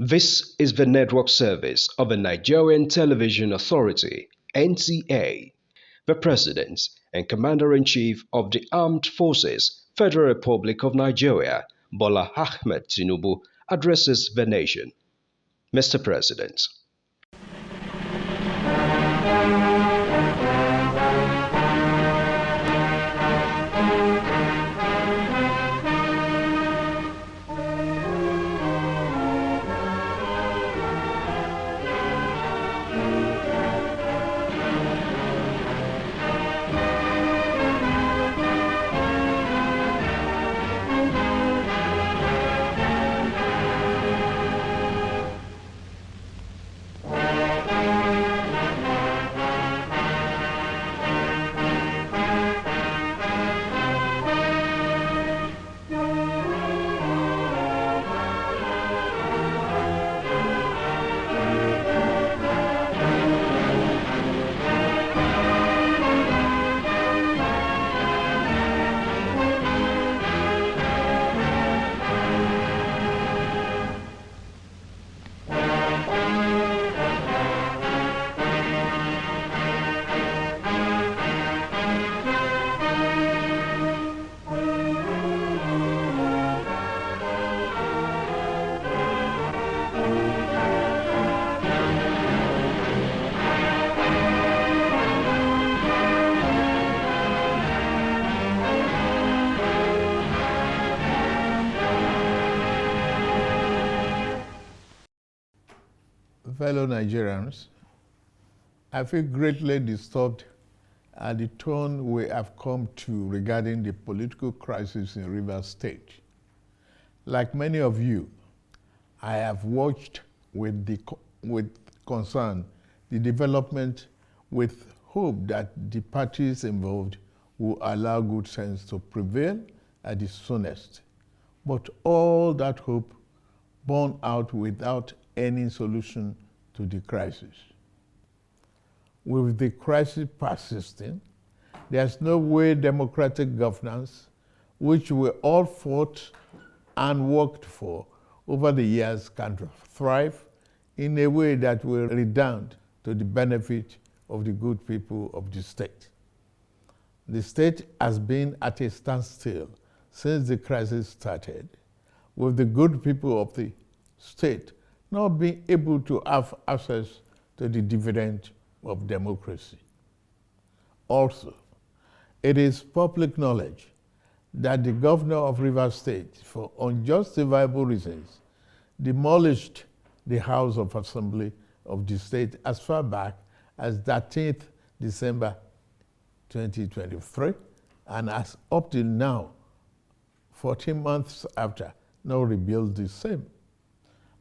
This is the network service of the Nigerian Television Authority, NTA. The President and Commander-in-Chief of the Armed Forces, Federal Republic of Nigeria, Bola Ahmed Tinubu, addresses the nation. Mr. President. Fellow Nigerians, I feel greatly disturbed at the tone we have come to regarding the political crisis in Rivers State. Like many of you, I have watched with concern the development with hope that the parties involved will allow good sense to prevail at the soonest. But all that hope borne out without any solution to the crisis. With the crisis persisting, there's no way democratic governance, which we all fought and worked for over the years, can thrive in a way that will redound to the benefit of the good people of the state. The state has been at a standstill since the crisis started, with the good people of the state not being able to have access to the dividend of democracy. Also, it is public knowledge that the governor of Rivers State, for unjustifiable reasons, demolished the House of Assembly of the state as far back as 13th December 2023, and as up till now, 14 months after, now rebuilt the same.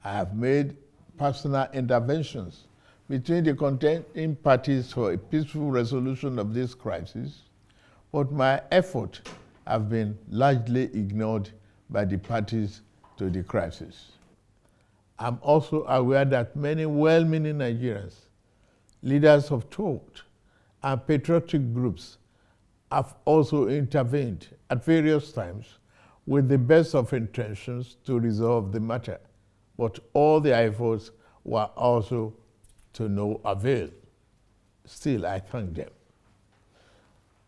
I have made personal interventions between the contending parties for a peaceful resolution of this crisis, but my efforts have been largely ignored by the parties to the crisis. I'm also aware that many well-meaning Nigerians, leaders of thought, and patriotic groups have also intervened at various times with the best of intentions to resolve the matter. But all the efforts were also to no avail. Still, I thank them.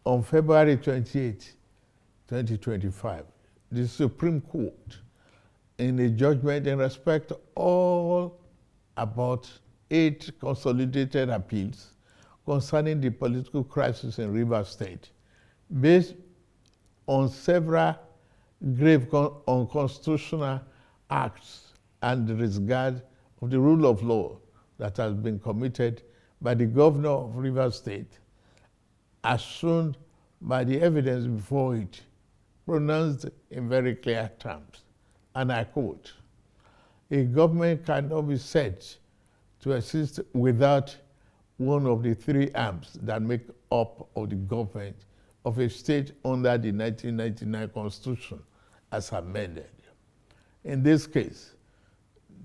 On February 28, 2025, the Supreme Court, in a judgment in respect to all about 8 consolidated appeals concerning the political crisis in Rivers State, based on several grave unconstitutional acts and the disregard of the rule of law that has been committed by the governor of Rivers State, as shown by the evidence before it, pronounced in very clear terms. And I quote, "A government cannot be said to exist without one of the 3 arms that make up of the government of a state under the 1999 Constitution as amended. In this case,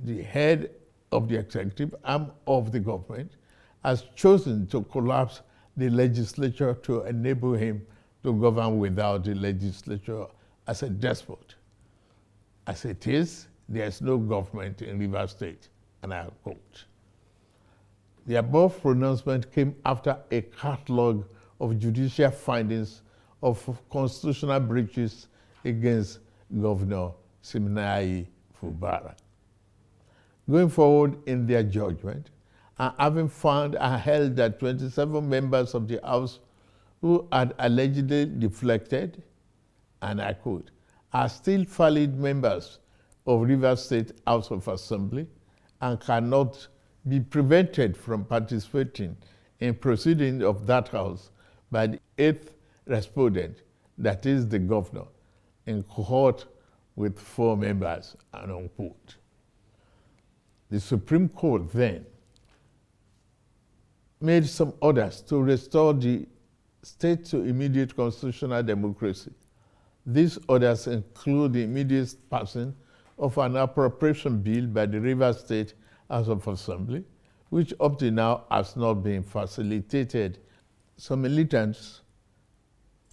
the head of the executive arm of the government has chosen to collapse the legislature to enable him to govern without the legislature as a despot. As it is, there is no government in Rivers State, and I quote. The above pronouncement came after a catalog of judicial findings of constitutional breaches against Governor Siminalayi Fubara. Going forward in their judgment, and having found and held that 27 members of the House who had allegedly deflected, and I quote, are still valid members of Rivers State House of Assembly and cannot be prevented from participating in proceedings of that House by the 8th respondent, that is the governor, in cohort with 4 members, and unquote. The Supreme Court then made some orders to restore the state to immediate constitutional democracy. These orders include the immediate passing of an appropriation bill by the Rivers State House of Assembly, which up to now has not been facilitated. Some militants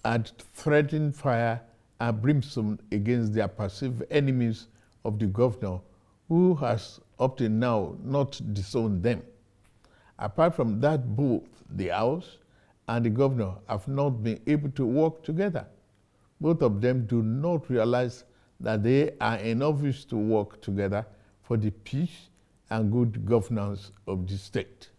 had threatened fire and brimstone against their perceived enemies of the governor, who has up to now not disowned them. Apart from that, both the House and the governor have not been able to work together. Both of them do not realize that they are in office to work together for the peace and good governance of the state.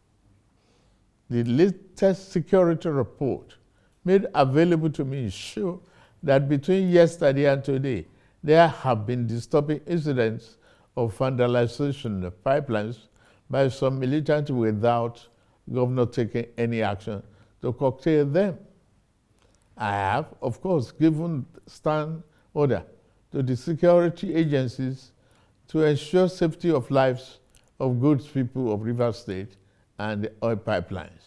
The latest security report made available to me show that between yesterday and today, there have been disturbing incidents of vandalization of pipelines by some militants without governor taking any action to curtail them. I have, of course, given stand order to the security agencies to ensure safety of lives of good people of Rivers State and the oil pipelines.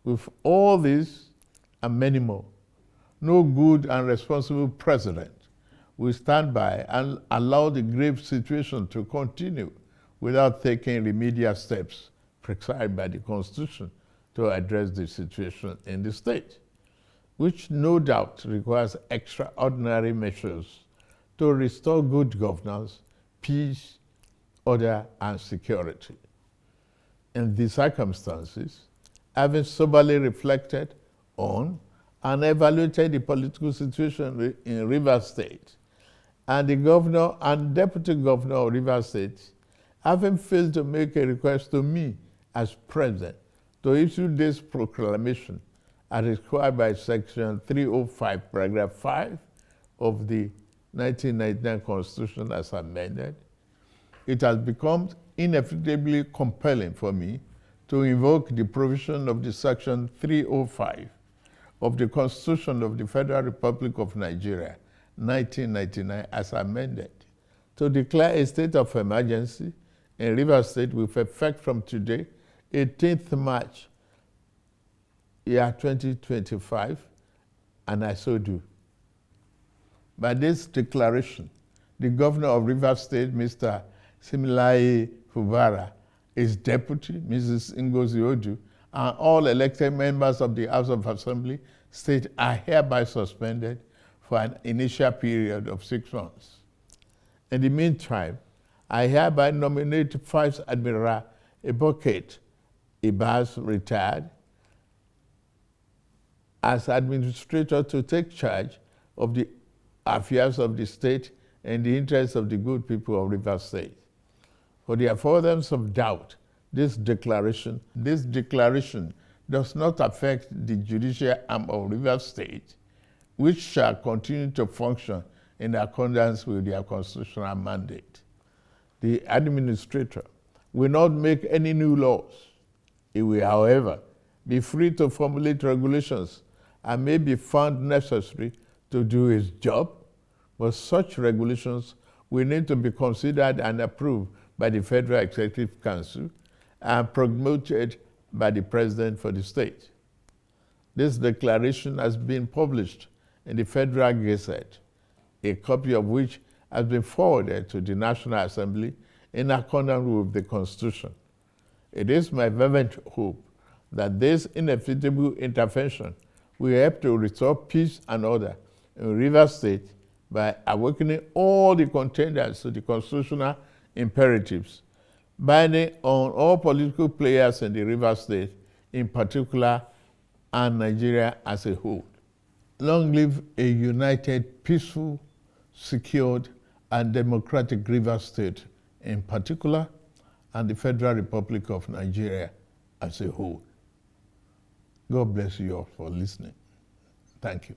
With all this and many more, no good and responsible president will stand by and allow the grave situation to continue without taking remedial steps prescribed by the Constitution to address the situation in the state, which no doubt requires extraordinary measures to restore good governance, peace, order, and security. In these circumstances, having soberly reflected on and evaluated the political situation in Rivers State, and the governor and deputy governor of Rivers State, having failed to make a request to me as president to issue this proclamation as required by Section 305, Paragraph 5 of the 1999 Constitution as amended, it has become inevitably compelling for me to invoke the provision of the Section 305 of the Constitution of the Federal Republic of Nigeria, 1999, as amended, to declare a state of emergency in Rivers State with effect from today, 18th March, year 2025, and I so do. By this declaration, the governor of Rivers State, Mr. Siminalayi Fubara, his deputy, Mrs. Ngozi Odu, and all elected members of the House of Assembly State are hereby suspended for an initial period of 6 months. In the meantime, I hereby nominate Vice Admiral Ibas, retired, as administrator to take charge of the affairs of the state in the interests of the good people of Rivers State. For the avoidance of doubt, this declaration does not affect the judicial arm of Rivers State, which shall continue to function in accordance with their constitutional mandate. The administrator will not make any new laws. He will, however, be free to formulate regulations and may be found necessary to do his job, but such regulations will need to be considered and approved by the Federal Executive Council and promoted by the President for the state. This declaration has been published in the Federal Gazette, a copy of which has been forwarded to the National Assembly in accordance with the Constitution. It is my fervent hope that this inevitable intervention will help to restore peace and order in Rivers State by awakening all the contenders to the constitutional imperatives, binding on all political players in the Rivers State in particular and Nigeria as a whole. Long live a united, peaceful, secured, and democratic Rivers State in particular, and the Federal Republic of Nigeria as a whole. God bless you all for listening. Thank you.